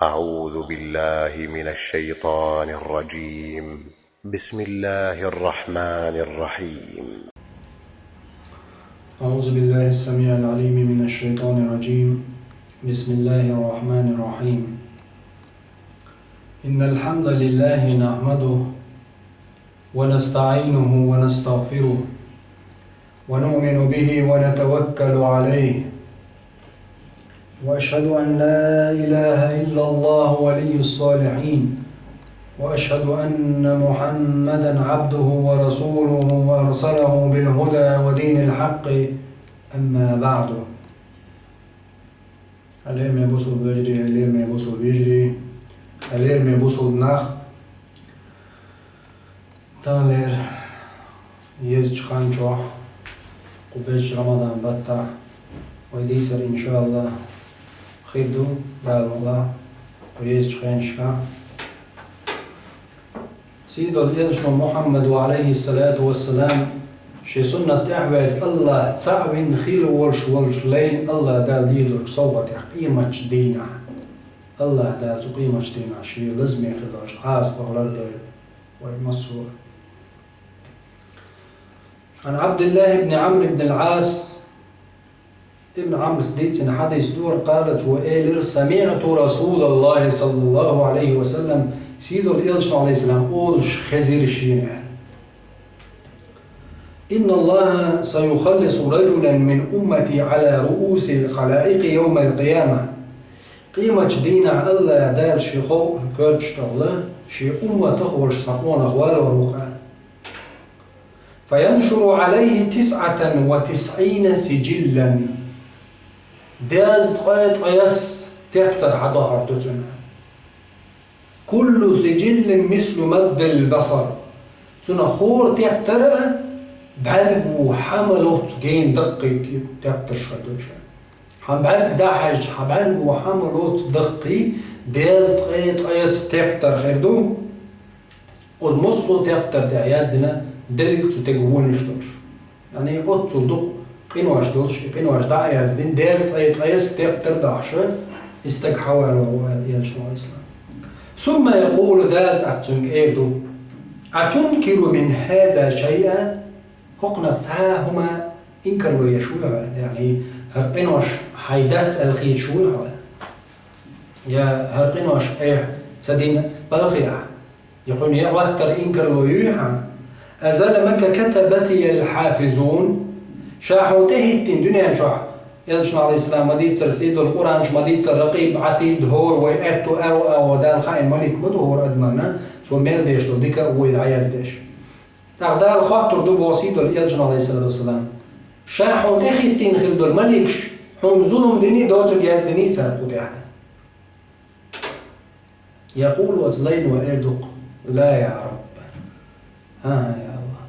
أعوذ بالله من الشيطان الرجيم. بسم الله الرحمن الرحيم. أعوذ بالله السميع العليم من الشيطان الرجيم. بسم الله الرحمن الرحيم. إن الحمد لله نحمده ونستعينه ونستغفره ونؤمن به ونتوكل عليه، وأشهد أن لا إله إلا الله ولي الصالحين، وأشهد أن محمدًا عبده ورسوله وأرسله بالهدى ودين الحق. أما بعد. Alerme busul bejri, alerme busul bejri, alerme busul nacht. Taler yez çıkanço, kubej Ramadan batta, ويديسر إن شاء الله خيردو دال الله ويز çıkançka. سيد الإلشو محمد عليه الصلاة والسلام شي سنة أحوز الله تعوين خيل والش لين الله دال ديدوك صوت قيمة دينا الله دال قيمة دينا شي لازم يخلوش عاص بغلر دول ويمسوا. عن عبد الله بن عمرو بن العاص ابن عمرو سديتسن حديث دور قالت وإيلر سمعت رسول الله صلى الله عليه وسلم سيد الإلشو عليه السلام قولش خزير شينا إن الله سيخلص رجلا من أمتي على رؤوس الخلائق يوم القيامة. قيمة دينا الله دال شي خو كرتش تغلا شي أمة تخورش صفون أغوال وروقا، فينشر عليه 99 سجلا داز قيت قياس تبتر حضار تتنا، كل سجل مثل مد البصر تنا خور تبتر بعرقو حملوت جين دقي تبتر شدوشا حبعرق داحج حبعرقو حملوت دقي داز قيت قياس تبتر خيردو والمصو تبتر داياز دنا درك تتجونش دوش يعني أطول دق قينواش دولش قينواش داياز دين داز قيت قياس تبتر داحشة استجحوا على يلشوا الإسلام. ثم يقول دالت أتنكر من هذا شيئا هقنا فتاهما إنكر له يشوع يعني هرقناش حيدات الخير شوع يا هرقناش تدين باغية يقول يا وتر إنكر له يوحى أزال مكة كتبتي الحافظون شاحوته الدنيا شاح يلشنا عليه السلام مديت سرسيد القرآن مديت سرقيب عتيد هور ويأتو أو دال خاين ملك مدهور أدمنا سو ميل ديش لو ديكا ويعيز ديش تغدال خاطر دو وسيد يلشنا عليه الصلاة والسلام شاحوته التين خلد الملك هم ظلم ديني دوتو جاز ديني سرقوتها يقول وتلين وإردق لا يا رب ها يا الله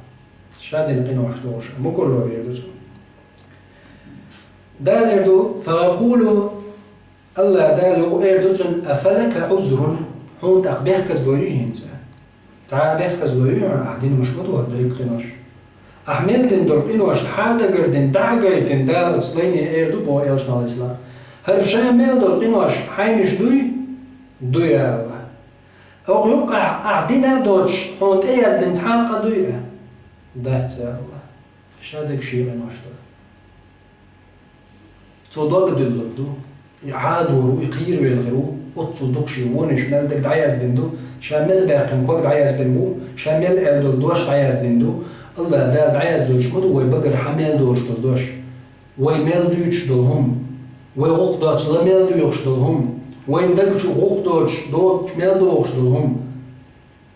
شادين قينو وحدوش مو كله بيردوش دال إردو فيقول الله دالو إردوتن أفلك عذر هون تقبيح كزبوريهم تعا بيح كزبوريهم أحدين مش مدوه دريب قناش أحمل دين دول قناش حادا قردين دعقايتين دال أتصليني إردو بو إلشنا الإسلام هرشا ميل دول قناش حينش دوي يا الله أو يوقع أعدنا دوش هون إياز دين تحاقا دوي دات يا الله شادك شيء قناش دول صدق دلدو يعادوا ويقير ويلغرو أتصدق شيء ونش مالدك دعياز دندو شامل باقين كوك دعياز بنبو شامل دلدوش دعياز دندو الله دا دعياز دلش مدو ويبقر حمل دوش دلدوش ويميل دوش دلهم ويغوق دوش لميل دوش دلهم ويندقش غوق دوش ميل دوش دلهم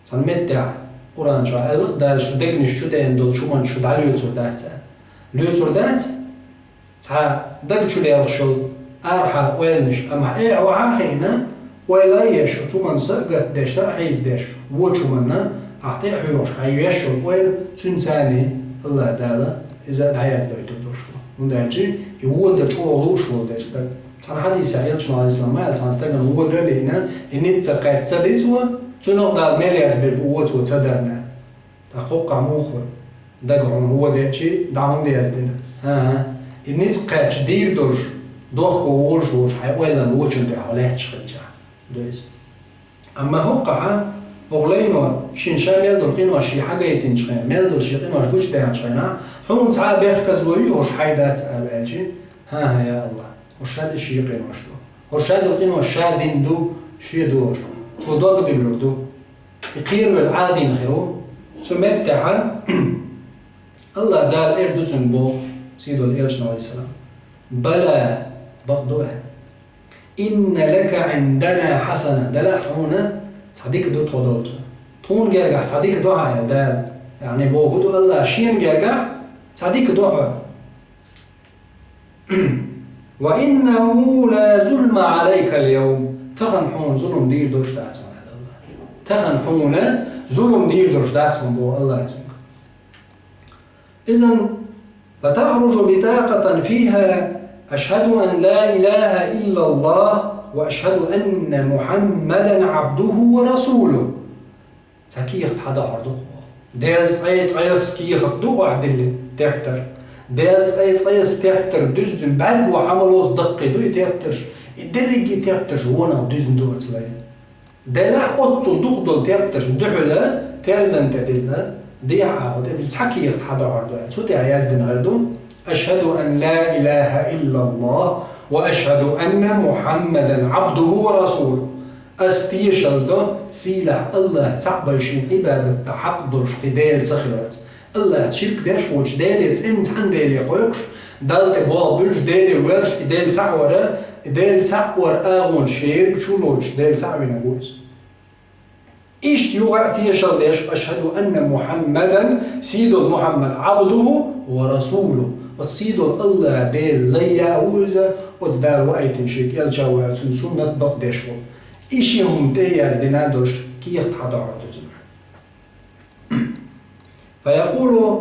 سنمتع قرآن شو ألغ دالش دقنش شو دين دل شو من شو دعليو تردات ليو تردات تا دقشو ليالشو أرحى ويلنش أما إيه وعاخينا ولا يشو ثم سقط دش حيز دش وشو منا أعطيه حيوش حيوشو ويل تنساني الله تعالى إذا دعياز دويتو دوشو وندرجي يود شو شو درست أنا حديث سعيد شو على الإسلام ما تنستجن هو درينا إن تقعد سديتوا تنقدر ملياس بالقوة وتصدرنا تحقق موخر دقعون هو ده شيء دعهم دياز دينا ها الناس قاعد دير دوش دوخ وولش حيولا ووش انت عليه تشخلجا دويز أما هقع أغلينو شين شامل دول قينو شي حاجة يتنشخين ميل دول شي قينو شكوش داعن شخينا حون تعال بيخكز لوي وش حيدات ألالجي ها يا الله وش هذا الشي قينو شدو وش هذا القينو شادين دو شي دوش تفضوك باللردو يقير بالعادي نخيرو سمتع الله دال إردو تنبو سيدو الإلشنا عليه السلام بلى بغضوها إن لك عندنا حسنة دلات هنا صديق دو تخدوت تون جرجع صديق دو عيال دال يعني بوجود الله شين جرجع صديق دو وإنه لا ظلم عليك اليوم تخنحون ظلم دير دوش داتهم على الله تخنحون ظلم دير دوش داتهم بو الله يتمك إذن فتخرج بطاقة فيها أشهد أن لا إله إلا الله وأشهد أن محمدا عبده ورسوله تكيخ حدا عرضه داز قيس كيخ دو واحد اللي تبتر داز قيس تبتر دزن بعد وحملوز دقي دو تبتر الدرج تبتر وانا دزن دو تلاقي دلع قطل دقدل تبتر دحلا تازن تدلا ديعة ودل تكيخ حدا عرضه سوتي عياز دين غردو أشهد أن لا إله إلا الله وأشهد أن محمدا عبده ورسوله أستيشل ده سيلح الله تعبر شين عبادة تحقدرش قدال سخرات الله تشرك داش وش دالت انت عن دالي قوكش دالت بابلش دالي ورش دال تعورة دال تعور آغون شير شولوش دال تعوين أبوز إيش يوغا تيشل داش أشهد أن محمدا سيد محمد عبده ورسوله وتصيدوا الله دال ليا وزا وتدار وقت شيك يلجاوا سنة بقدشوا إيش هم تياز دينادوش كي يختحضوا عرضوا فيقول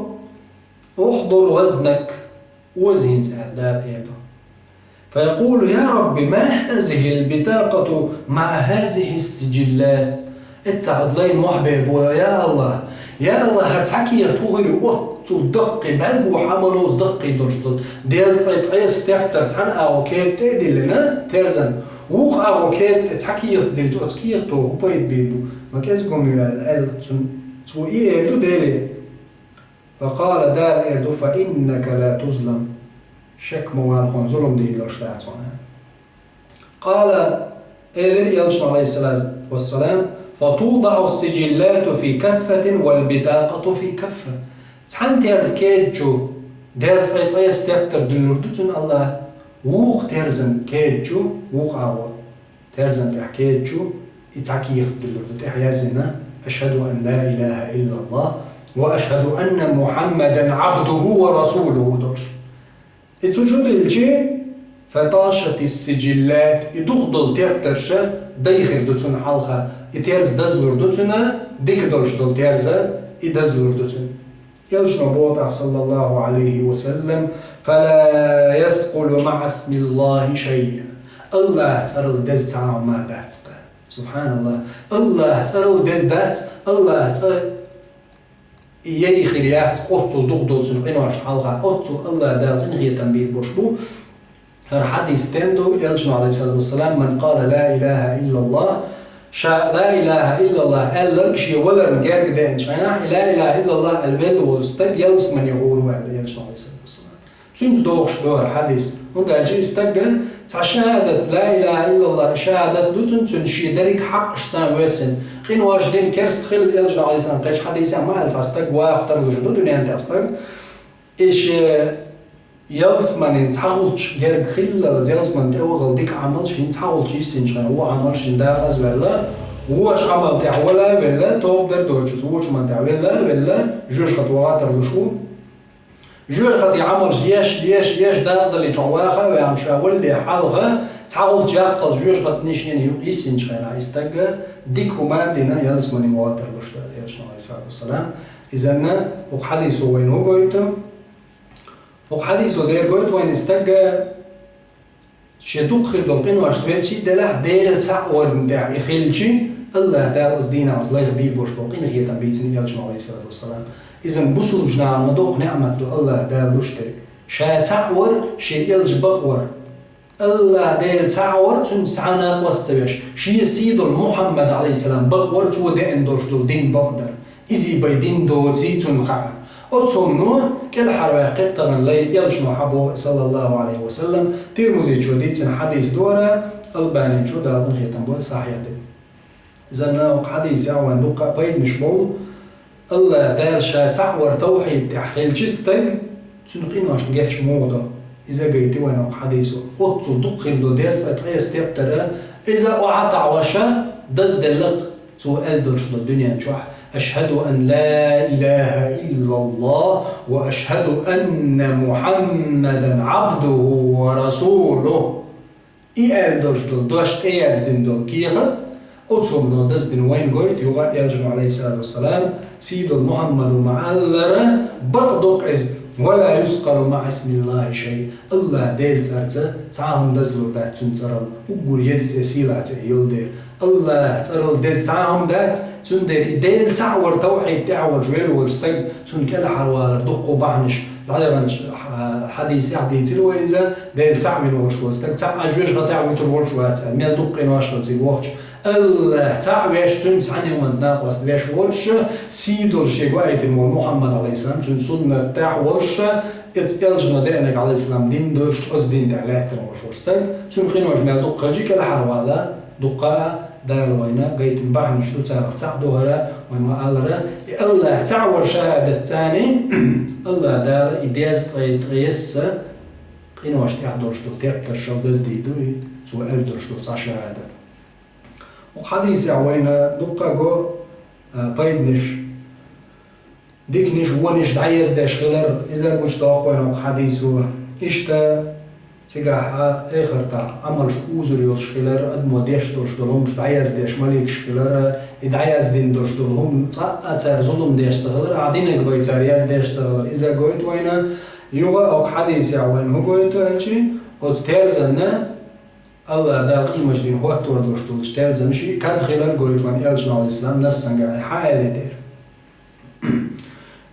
احضر وزنك وزن سعداد ايضا فيقول يا رب ما هذه البطاقة مع هذه السجلات اتعدلين محبب ويا الله يا الله هرتحكي يرتوغري دقي بعد وحملوز دقي درجتل دياز قيس تحتر تحن اوكيت تدي لنا ترزن وخ اوكيت تحكي يدل تسكي تو بايد بيدو ما كازكم ال تو ايردو ديلي فقال دار ايردو فانك لا تظلم شك موان ظلم دي لشتاعتون قال ايلر يلشن عليه الصلاه والسلام فتوضع السجلات في كفة والبطاقة في كفة تحن ترز كيجو داز قيس تبتر دلوردتون الله ووق ترزن كيجو ووق عوض ترزن كيجو اتعكيخ دلوردت احيازنا أشهد أن لا إله إلا الله وأشهد أن محمدا عبده ورسوله دور اتوجد الجي فطاشت السجلات يدخل تبترشة دايخل دوتون حلقة يترز دزلوردتون ديك دولش دول ترزة يدزلوردتون يلشن بوضع صلى الله عليه وسلم فلا يثقل مع اسم الله شيء الله ترى دز ما دات سبحان الله الله ترى دز دات الله ترى يلي خريات قطل دغدل سنقينوش حلقة قطل الله دال تنخي تنبيه بوشبو هر حديث تندو يلشن عليه الصلاة والسلام من قال لا إله إلا الله لا إله إلا الله ألر شيء ولا مجرد ده إنشانا لا إله إلا الله البلد والستج يلس من يقول وعلى يلشن عليه الصلاة والسلام تونس دوغش دور حديث ونقول شيء استجى شهادة لا إله إلا الله شهادة دوتن تنشي دريك حق شتان ويسن قين واجدين كرس خل يلشن عليه الصلاة قيش حديث ما هل تستج واختار الجدود دنيا أنت أستج إيش يلس من ينتحولش جرج خل يلس من تروغل ديك عملش ينتحولش يسنشان هو عملش ده أزولا ووش عمل تاع ولا توب در دوتشوس ووش من تاع ولا جوج خطوات الرشو جوج خطي عمل ياش دازل اللي جواخا ويمشى واللي حالها تحاول تجاقل جوج خط نيشين يسنشان يستجا ديك هما دينا يلس من مواتر الرشو يلشنا عليه الصلاة والسلام إذن وحديث وين هو قويتم وحديث دير قويت وين استجا شدوق خلدون قين واش سويتشي دلع ديل تعور ندع يخلشي الله دار أزدينا عزلاي غبيل بوش بوقين غير تنبيتني يلشنا عليه الصلاة والسلام إذن بوصل جنا مدوق نعمة الله دار دوشتري شا تعور شي يلج بقور الله ديل تعور تون سعنا قوستبش شي سيد محمد عليه السلام بقور تو دين دوش دو دين بقدر إزي بيدين دو زي تون خا أتصم نو كل حرواقق طبعا لي يلش محبو صلى الله عليه وسلم ترمزي جوديت حديث دورة الباني جودا نخيطان بول صحيح زنا حديث يعوان دوقا بيد نشبو الله دال شا تعور توحيد تحخيل جستك تنقين واش نجحش موضة إذا جيتي وانا حديثه أتصو دقين دو ديست أتغيس تبتر إذا أعطى وشا دز دلق تو ألدرش الدنيا نشوح أشهد أن لا إله إلا الله وأشهد أن محمدا عبده ورسوله ألدرش دوش إياز دين دول كيخة أتصم دو دز دين وين قويت يغا يلجن عليه الصلاة والسلام سيد محمد مع اللرة بغدق إز ولا يسقل مع اسم الله شيء الله ديل ترتا تعاهم دزلو دات تنترل أقول يسيلات يلدير الله ترل دز تعاهم دات تندير ديل تعور توحيد تعور جويل والستيق تن كلا حروار دقو بعنش غالبا حديث حديث الويزة ديل تعمل وش والستيق تعمل جويش غتعوي تروش واتسال ميل دقين واش غتزيب وقش الله تعويش تنس عني ومنزناق وستبيش ولش سيدو الشيقوائد محمد عليه السلام تن سنة تاع ولش إلجنا دينك عليه السلام دين دوش أز دين تعلاتنا وش وستيق تن خين وجمال دقا جيك الحروالا دقا دار وينا قيت مباحن شدو تعدو هرا وما قال الله تعور شهادة تاني الله دار إدياز تغيس قين واش تعدو شدو تيبتر شو دز ديدوي سو ألدو شدو تسع شهادة وحديث عوينا دقا جو بايدنش ديكنش ونش دعيز داش غلر إذا قلت داقونا حديثو إشتا سيجا آخر تاع عمل شكوزر يوش خلال أدمو ديش دوش دولهم دعيز ديش مالك شخلال إدعيز دين دوش دولهم أتار ظلم ديش تغلر عدينك بيت عريز ديش تغلر إذا قويت وينا يوغا أو حديث يعوين هو قويت ألشي وتترزنا الله دال قيمة جدين هو التور دوش دولش ترزن شي كاد خلال قويت وان يلجنا على الإسلام نسنقا حالي دير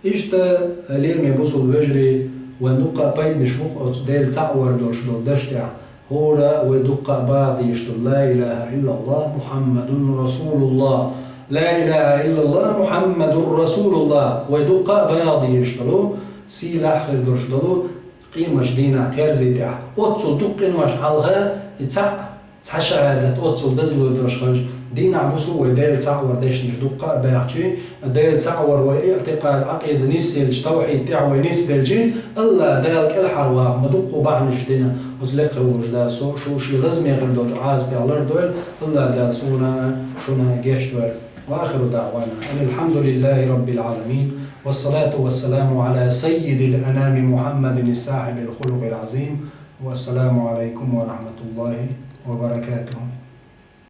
إشتا ليرمي بوصل وجري وندقة بايد نشوخ أو ديل تعور دوش دول دشتع هورا ودقة بعض يشتل لا إله إلا الله محمد رسول الله لا إله إلا الله محمد رسول الله ودقة بعض يشتلو سيلا خير دوش دولو قيمة جدينة تيرزي تاع أتصل دقين واش حالها تسع شهادة أتصل دزلو دوش خنج دين عبسو وديل تعور ديش نجدقة باعتي ديل تعور واعتقاد عقيد نيسيل توحيد تاعو نيسيل الله دالك الحرواق مدقو بعنش دينا وزلق وجدا شو شي لازم يغير دوج عاز بيالر دول الله دال سونا شونا جيش دول واخر دعوانا ان الحمد لله رب العالمين والصلاة والسلام على سيد الانام محمد الصاحب الخلق العظيم والسلام عليكم ورحمة الله وبركاته.